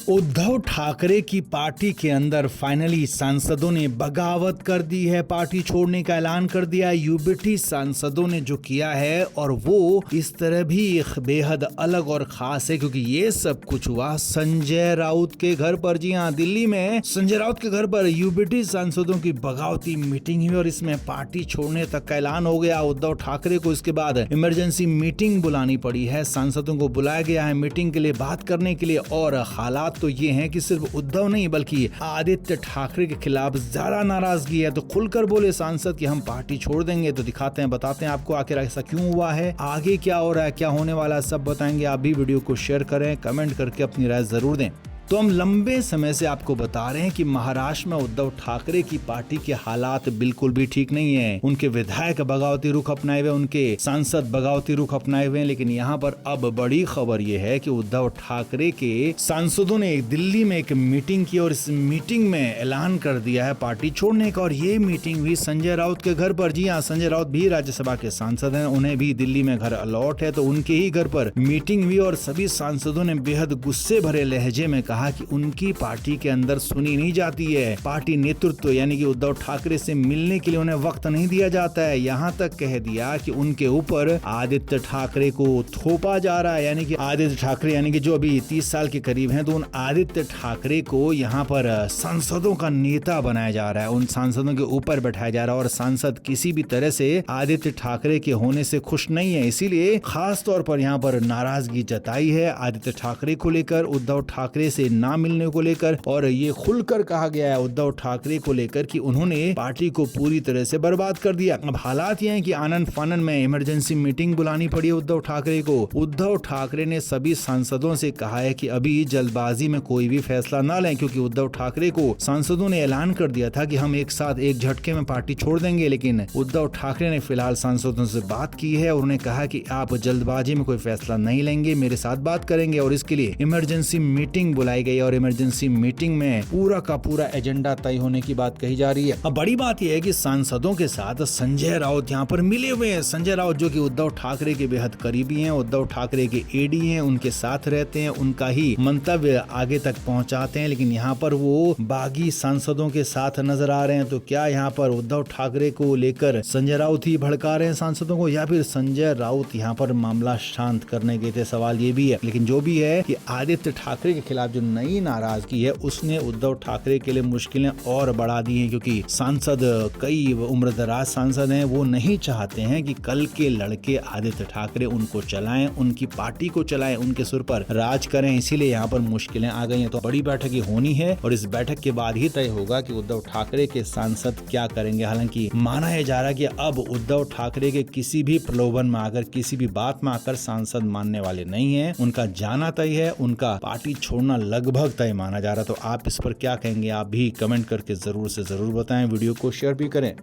उद्धव ठाकरे की पार्टी के अंदर फाइनली सांसदों ने बगावत कर दी है, पार्टी छोड़ने का ऐलान कर दिया। यूबीटी सांसदों ने जो किया है और वो इस तरह भी बेहद अलग और खास है क्योंकि ये सब कुछ हुआ संजय राउत के घर पर। जी हाँ, दिल्ली में संजय राउत के घर पर यूबीटी सांसदों की बगावती मीटिंग हुई और इसमें पार्टी छोड़ने तक का ऐलान हो गया। उद्धव ठाकरे को इसके बाद इमरजेंसी मीटिंग बुलानी पड़ी है। सांसदों को बुलाया गया है मीटिंग के लिए, बात करने के लिए। और हालात तो ये हैं कि सिर्फ उद्धव नहीं बल्कि आदित्य ठाकरे के खिलाफ ज्यादा नाराजगी है। तो खुलकर बोले सांसद कि हम पार्टी छोड़ देंगे। तो दिखाते हैं, बताते हैं आपको आखिर ऐसा क्यों हुआ है, आगे क्या हो रहा है, क्या होने वाला है, सब बताएंगे। आप भी वीडियो को शेयर करें, कमेंट करके अपनी राय जरूर दें। तो हम लंबे समय से आपको बता रहे हैं कि महाराष्ट्र में उद्धव ठाकरे की पार्टी के हालात बिल्कुल भी ठीक नहीं है। उनके विधायक बगावती रुख अपनाए हुए, उनके सांसद बगावती रुख अपनाए हुए हैं। लेकिन यहाँ पर अब बड़ी खबर यह है कि उद्धव ठाकरे के सांसदों ने दिल्ली में एक मीटिंग की और इस मीटिंग में ऐलान कर दिया है पार्टी छोड़ने का। और ये मीटिंग हुई संजय राउत के घर पर। जी हाँ, संजय राउत भी राज्यसभा के सांसद हैं, उन्हें भी दिल्ली में घर अलॉट है। तो उनके ही घर पर मीटिंग हुई और सभी सांसदों ने बेहद गुस्से भरे लहजे में कहा कि उनकी पार्टी के अंदर सुनी नहीं जाती है। पार्टी नेतृत्व यानी कि उद्धव ठाकरे से मिलने के लिए उन्हें वक्त नहीं दिया जाता है। यहाँ तक कह दिया कि उनके ऊपर आदित्य ठाकरे को थोपा जा रहा है। यानी कि आदित्य ठाकरे यानी कि जो अभी 30 साल के करीब हैं, तो उन आदित्य ठाकरे को यहाँ पर सांसदों का नेता बनाया जा रहा है, उन सांसदों के ऊपर बैठाया जा रहा है। और सांसद किसी भी तरह से आदित्य ठाकरे के होने से खुश नहीं है, इसीलिए खास तौर पर यहाँ पर नाराजगी जताई है आदित्य ठाकरे को लेकर, उद्धव ठाकरे से ना मिलने को लेकर। और ये खुलकर कहा गया है उद्धव ठाकरे को लेकर कि उन्होंने पार्टी को पूरी तरह से बर्बाद कर दिया। अब हालात ये हैं कि आनंद फानन में इमरजेंसी मीटिंग बुलानी पड़ी उद्धव ठाकरे को। उद्धव ठाकरे ने सभी सांसदों से कहा है कि अभी जल्दबाजी में कोई भी फैसला ना लें, क्योंकि उद्धव ठाकरे को सांसदों ने ऐलान कर दिया था कि हम एक साथ एक झटके में पार्टी छोड़ देंगे। लेकिन उद्धव ठाकरे ने फिलहाल सांसदों से बात की है और उन्होंने कहा कि आप जल्दबाजी में कोई फैसला नहीं लेंगे, मेरे साथ बात करेंगे। और इसके लिए इमरजेंसी मीटिंग बुलाई गई और इमरजेंसी मीटिंग में पूरा का पूरा एजेंडा तय होने की बात कही जा रही है। अब बड़ी बात यह है कि सांसदों के साथ संजय राउत यहाँ पर मिले हुए हैं। संजय राउत जो कि उद्धव ठाकरे के बेहद करीबी हैं, उद्धव ठाकरे के एडी हैं, उनके साथ रहते हैं, उनका ही मंतव्य आगे तक पहुंचाते हैं। लेकिन यहाँ पर वो बागी सांसदों के साथ नजर आ रहे हैं। तो क्या यहाँ पर उद्धव ठाकरे को लेकर संजय राउत ही भड़का रहे हैं सांसदों को, या फिर संजय राउत यहाँ पर मामला शांत करने गए थे, सवाल ये भी है। लेकिन जो भी है कि आदित्य ठाकरे के खिलाफ जो नई नाराजगी है उसने उद्धव ठाकरे के लिए मुश्किलें और बढ़ा दी हैं, क्योंकि सांसद कई उम्रदराज सांसद हैं, वो नहीं चाहते हैं कि कल के लड़के आदित्य ठाकरे उनको चलाएं, उनकी पार्टी को चलाएं, उनके सुर पर राज करें। इसीलिए यहाँ पर मुश्किलें आ गई हैं। तो बड़ी बैठक होनी है और इस बैठक के बाद ही तय होगा कि उद्धव ठाकरे के सांसद क्या करेंगे। हालांकि माना यह जा रहा है कि अब उद्धव ठाकरे के किसी भी प्रलोभन में आकर, किसी भी बात में आकर सांसद मानने वाले नहीं है। उनका जाना तय है, उनका पार्टी छोड़ना लगभग तय माना जा रहा। तो आप इस पर क्या कहेंगे, आप भी कमेंट करके जरूर से जरूर बताएं, वीडियो को शेयर भी करें।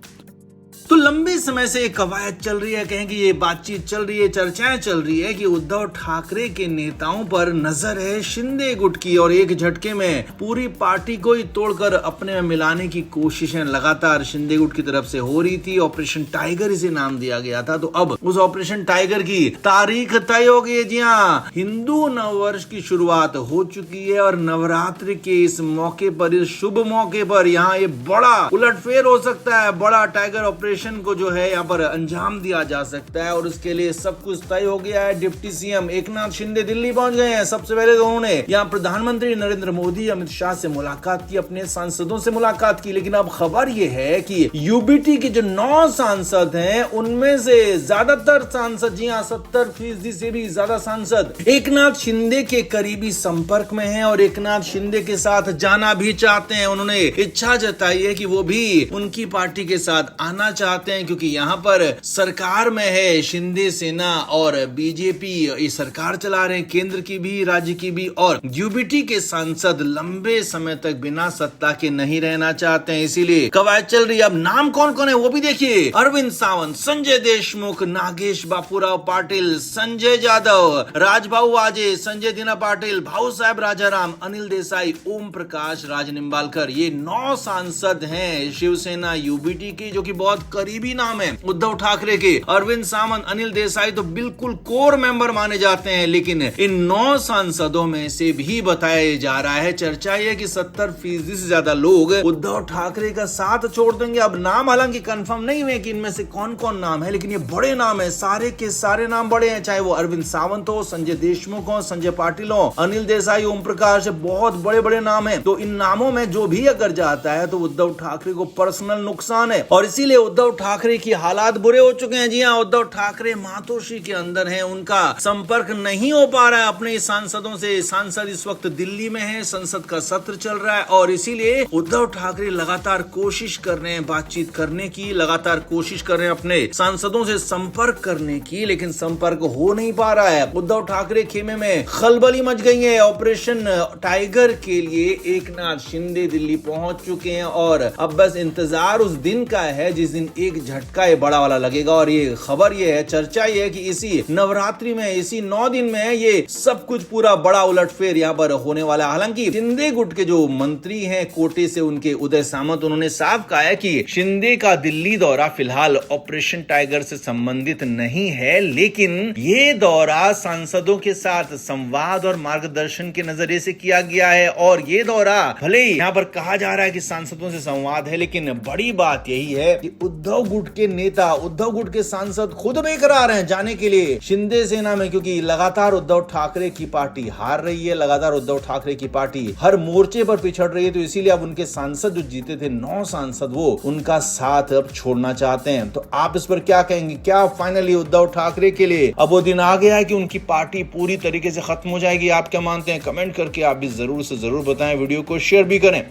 तो लंबे समय से एक कवायद चल रही है, कहें कि ये बातचीत चल रही है, चर्चाएं चल रही है कि उद्धव ठाकरे के नेताओं पर नजर है शिंदे गुट की और एक झटके में पूरी पार्टी को ही तोड़कर अपने में मिलाने की कोशिशें लगातार शिंदे गुट की तरफ से हो रही थी। ऑपरेशन टाइगर इसे नाम दिया गया था। तो अब उस ऑपरेशन टाइगर की तारीख तय हो गई है। जी हाँ, हिंदू नववर्ष की शुरुआत हो चुकी है और नवरात्रि के इस मौके पर, इस शुभ मौके पर यहाँ ये बड़ा उलटफेर हो सकता है, बड़ा टाइगर ऑपरेशन को जो है यहाँ पर अंजाम दिया जा सकता है। और उसके लिए सब कुछ तय हो गया है। डिप्टी सीएम एकनाथ शिंदे दिल्ली पहुंच गए हैं। सबसे पहले तो उन्होंने यहाँ प्रधानमंत्री नरेंद्र मोदी, अमित शाह से मुलाकात की, अपने सांसदों से मुलाकात की। लेकिन अब खबर ये है कि यूबीटी के जो 9 सांसद हैं, उनमें से ज्यादातर सांसद, जी हाँ 70% से भी ज्यादा सांसद एकनाथ शिंदे के करीबी संपर्क में हैं और एकनाथ शिंदे के साथ जाना भी चाहते हैं। उन्होंने इच्छा जताई है कि वो भी उनकी पार्टी के साथ आना चाहते हैं, क्योंकि यहाँ पर सरकार में है शिंदे सेना और बीजेपी ये सरकार चला रहे हैं, केंद्र की भी, राज्य की भी। और यूबीटी के सांसद लंबे समय तक बिना सत्ता के नहीं रहना चाहते हैं, इसीलिए कवायद चल रही है। अब नाम कौन कौन है वो भी देखिए। अरविंद सावंत, संजय देशमुख, नागेश बापूराव पाटिल, संजय जाधव, राजभाऊ वाजे, संजय दीना पाटिल, भाऊ साहेब राजाराम, अनिल देसाई, ओम प्रकाश राज निंबालकर, ये 9 सांसद हैं शिवसेना यूबीटी की, जो कि बहुत करीबी नाम है उद्धव ठाकरे के। अरविंद सावंत, अनिल देसाई तो बिल्कुल कोर मेंबर माने जाते हैं, लेकिन इन 9 सांसदों में से भी बताया जा रहा है, चर्चा यह कि 70% से ज्यादा लोग उद्धव ठाकरे का साथ छोड़ देंगे। अब नाम हालांकि कंफर्म नहीं हुए कि इनमें से कौन कौन नाम है, लेकिन ये बड़े नाम है, सारे के सारे नाम बड़े हैं, चाहे वो अरविंद सावंत हो, संजय देशमुख हो, संजय पाटिल हो, अनिल देसाई, ओम प्रकाश, बहुत बड़े बड़े नाम है। तो इन नामों में जो भी अगर जाता है तो उद्धव ठाकरे को पर्सनल नुकसान है, और इसीलिए उद्धव ठाकरे की हालात बुरे हो चुके हैं। जी हाँ, उद्धव ठाकरे मातोश्री के अंदर हैं, उनका संपर्क नहीं हो पा रहा है अपने सांसदों से। सांसद इस वक्त दिल्ली में है, संसद का सत्र चल रहा है, और इसीलिए उद्धव ठाकरे लगातार कोशिश कर रहे हैं बातचीत करने की, लगातार कोशिश कर रहे हैं अपने सांसदों से संपर्क करने की, लेकिन संपर्क हो नहीं पा रहा है। उद्धव ठाकरे खेमे में खलबली मच गई है। ऑपरेशन टाइगर के लिए एकनाथ शिंदे दिल्ली पहुंच चुके हैं, और अब बस इंतजार उस दिन का है जिस दिन एक झटका ये बड़ा वाला लगेगा। और ये खबर ये है, चर्चा ये है कि इसी नवरात्रि में, इसी 9 दिन में ये सब कुछ पूरा बड़ा उलटफेर यहाँ पर होने वाला है। हालांकि शिंदे गुट के जो मंत्री हैं कोटे से, उनके उदय सामंत, उन्होंने साफ कहा है कि शिंदे का दिल्ली दौरा फिलहाल ऑपरेशन टाइगर से संबंधित नहीं है, लेकिन ये दौरा सांसदों के साथ संवाद और मार्गदर्शन के नजरिए से किया गया है। और ये दौरा भले ही यहाँ पर कहा जा रहा है कि सांसदों से संवाद है, लेकिन बड़ी बात यही है कि उद्धव गुट के नेता, उद्धव गुट के सांसद खुद बेकरार हैं जाने के लिए शिंदे सेना में, क्योंकि लगातार उद्धव ठाकरे की पार्टी हार रही है, लगातार उद्धव ठाकरे की पार्टी हर मोर्चे पर पिछड़ रही है। तो इसीलिए अब उनके सांसद जो जीते थे 9 सांसद, वो उनका साथ अब छोड़ना चाहते हैं। तो आप इस पर क्या कहेंगे? क्या फाइनली उद्धव ठाकरे के लिए अब वो दिन आ गया है कि उनकी पार्टी पूरी तरीके से खत्म हो जाएगी? आप क्या मानते हैं? कमेंट करके आप भी जरूर से जरूर बताएं, वीडियो को शेयर भी करें।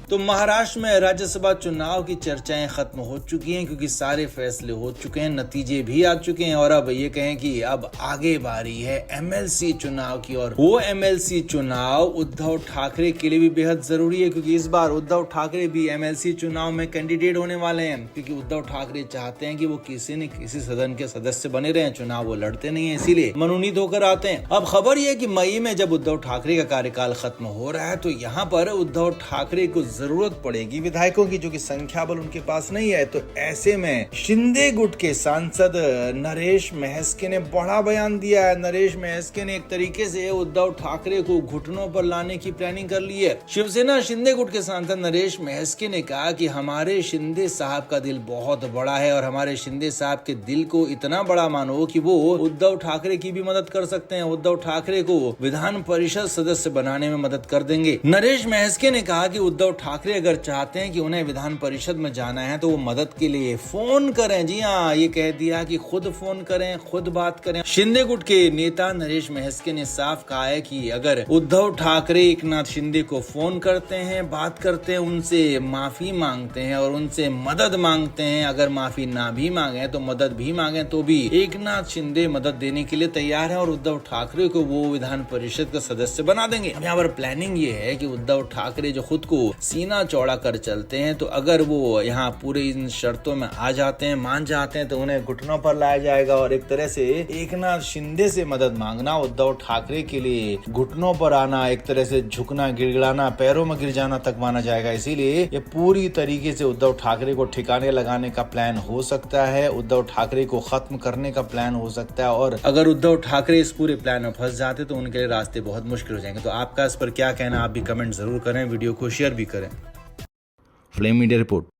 तो महाराष्ट्र में राज्यसभा चुनाव की चर्चाएं खत्म हो चुकी हैं, क्योंकि सारे फैसले हो चुके हैं, नतीजे भी आ चुके हैं, और अब ये कहें कि अब आगे बारी है एमएलसी चुनाव की। और वो एमएलसी चुनाव उद्धव ठाकरे के लिए भी बेहद जरूरी है, क्योंकि इस बार उद्धव ठाकरे भी एमएलसी चुनाव में कैंडिडेट होने वाले हैं, क्योंकि उद्धव ठाकरे चाहते हैं कि वो किसी न किसी सदन के सदस्य बने रहे। चुनाव वो लड़ते नहीं है, इसीलिए मनोनीत होकर आते हैं। अब खबर यह कि मई में जब उद्धव ठाकरे का कार्यकाल खत्म हो रहा है, तो यहाँ पर उद्धव ठाकरे को जरूरत पड़ेगी विधायकों की, जो कि संख्या बल उनके पास नहीं है। तो ऐसे में शिंदे गुट के सांसद नरेश महस्के ने बड़ा बयान दिया है। नरेश महस्के ने एक तरीके से उद्धव ठाकरे को घुटनों पर लाने की प्लानिंग कर ली है। शिवसेना शिंदे गुट के सांसद नरेश महस्के ने कहा कि हमारे शिंदे साहब का दिल बहुत बड़ा है, और हमारे शिंदे साहब के दिल को इतना बड़ा मानो कि वो उद्धव ठाकरे की भी मदद कर सकते हैं, उद्धव ठाकरे को विधान परिषद सदस्य बनाने में मदद कर देंगे। नरेश महस्के ने कहा कि उद्धव ठाकरे अगर चाहते हैं कि उन्हें विधान परिषद में जाना है तो वो मदद के लिए फोन करें। जी हाँ, ये कह दिया कि खुद फोन करें, खुद बात करें। शिंदे गुट के नेता नरेश महस्के ने साफ कहा है कि अगर उद्धव ठाकरे एकनाथ शिंदे को फोन करते हैं, बात करते हैं, उनसे माफी मांगते हैं और उनसे मदद मांगते हैं, अगर माफी ना भी मांगे तो मदद भी मांगे, तो भी एकनाथ शिंदे मदद देने के लिए तैयार है और उद्धव ठाकरे को वो विधान परिषद का सदस्य बना देंगे। अब यहाँ पर प्लानिंग ये है कि उद्धव ठाकरे जो खुद को सीना चौड़ा कर चलते हैं, तो अगर वो यहाँ पूरे इन शर्तों में आ जाते हैं, मान जाते हैं, तो उन्हें घुटनों पर लाया जाएगा और एक तरह से एकनाथ शिंदे से मदद मांगना उद्धव ठाकरे के लिए घुटनों पर आना, एक तरह से झुकना, गिड़गिड़ाना, पैरों में गिर जाना तक माना जाएगा। इसीलिए ये पूरी तरीके से उद्धव ठाकरे को ठिकाने लगाने का प्लान हो सकता है, उद्धव ठाकरे को खत्म करने का प्लान हो सकता है। और अगर उद्धव ठाकरे इस पूरे प्लान में फंस जाते तो उनके लिए रास्ते बहुत मुश्किल हो जाएंगे। तो आपका इस पर क्या कहना, आप भी कमेंट जरूर करें, वीडियो को शेयर भी करें। Flame media report.